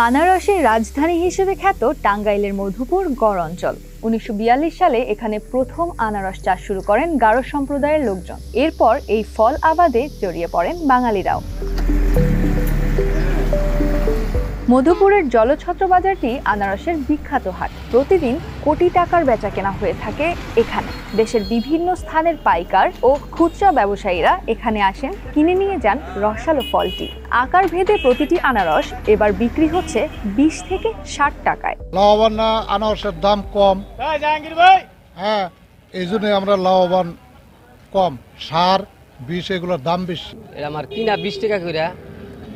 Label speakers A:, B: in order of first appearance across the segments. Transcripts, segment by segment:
A: আনারসের রাজধানী হিসেবে খ্যাত টাঙ্গাইলের মধুপুর গড় অঞ্চল। 1942 সালে এখানে প্রথম আনারস চাষ শুরু করেন গারো সম্প্রদায়ের লোকজন। এরপর এই ফল আবাদে জড়িয়ে পড়েন বাঙালিরাও। মধুপুরের জলছত্র বাজারটি আনারসের বিখ্যাত হাট। প্রতিদিন কোটি টাকার বেচাকেনা হয়ে থাকে এখানে। দেশের বিভিন্ন স্থানের পাইকার ও খুচরা ব্যবসায়ীরা এখানে আসেন, কিনে নিয়ে যান রসালো ফলটি। আকার ভেদে প্রতিটি আনারস এবার বিক্রি হচ্ছে 20 থেকে 60 টাকায়।
B: লাভবান আনারসের দাম কম, হ্যাঁ, এই জন্য আমরা লাভবান কম। সার বিষ এগুলোর দাম বেশি।
C: এটা আমার কিনা 20 টাকা করে,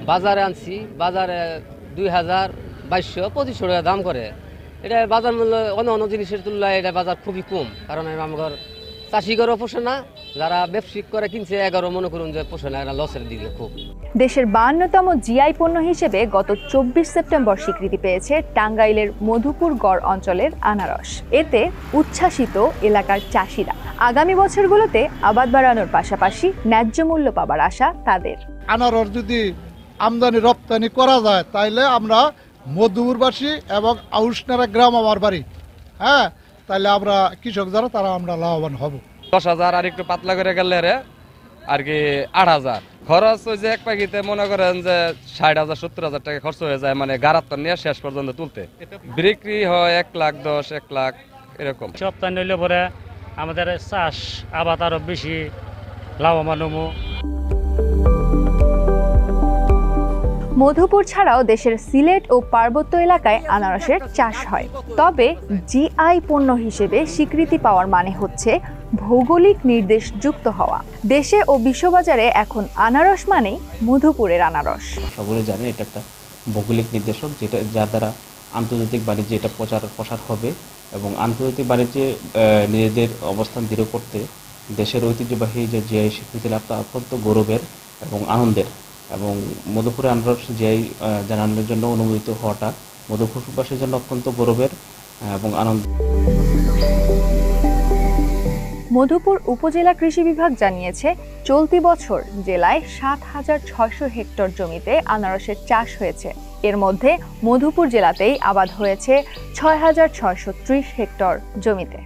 C: বাজারে আনছি, বাজারে 2000-2200-2500 টাকা দাম করে। এটা বাজার মূল্য অন্য জিনিসের তুলনায় এটা বাজার খুবই কম, কারণ আমার চাষি করে পোষে না, যারা ব্যবসায়িক করে কিনছে 11 মনে করুন যে পোষে না, লসের দিকে খুব।
A: দেশের 52তম জিআই পণ্য হিসেবে গত 24 সেপ্টেম্বর স্বীকৃতি পেয়েছে টাঙ্গাইলের মধুপুর গড় অঞ্চলের আনারস। এতে উচ্ছ্বাসিত এলাকার চাষিরা। আগামী বছরগুলোতে আবাদ বাড়ানোর পাশাপাশি ন্যায্য মূল্য পাবার আশা তাদের।
B: আনারস যদি আমদানি রপ্তানি করা যায় তাইলে আমরা মধুপুরবাসী এবং আউশনারা গ্রাম আমার বাড়ি, হ্যাঁ, তাইলে আমরা কৃষক যারা তারা আমরা লাভবান হব।
D: 10,000 আর একটু পাতলা করে গেলে আর কি 8,000 খরচ। ওই যে এক প্যাকেটে মনে করেন যে 60,000-70,000 টাকা খরচ হয়ে যায়, মানে গারাত নিয়ে শেষ পর্যন্ত তুলতে। বিক্রি হয় 1,10,000, 1,00,000 এরকম।
E: সপ্তাহ নইলে পরে আমাদের চাষ আবাদ আরো বেশি লাভবান হবো।
A: মধুপুর ছাড়াও দেশের সিলেট ও পার্বত্য এলাকায় আনারসের চাষ হয়। তবে জিআই পণ্য হিসেবে স্বীকৃতি পাওয়ার মানে হচ্ছে ভৌগোলিক নির্দেশ যুক্ত হওয়া। দেশে ও বিশ্ববাজারে এখন আনারস মানেই মধুপুরের আনারস।
F: সকলে জানে এটা একটা ভৌগোলিক নির্দেশক, যেটা যার দ্বারা আন্তর্জাতিক বাণিজ্যে এটা প্রসার হবে এবং আন্তর্জাতিক বাণিজ্যে নিজেদের অবস্থান দৃঢ় করতে দেশের ঐতিহ্যবাহী যে জিআই স্বীকৃতি লাভটা অত্যন্ত গৌরবের এবং আনন্দের। এবং মধুপুরে আনারস জিআই জানানোর জন্য অনুমোদিত হওয়াটা মধুপুরবাসীর জন্য অত্যন্ত গৌরবের এবং আনন্দ।
A: মধুপুর উপজেলা কৃষি বিভাগ জানিয়েছে, চলতি বছর জেলায় 7,600 হেক্টর জমিতে আনারসের চাষ হয়েছে। এর মধ্যে মধুপুর জেলাতেই আবাদ হয়েছে 6,630 হেক্টর জমিতে।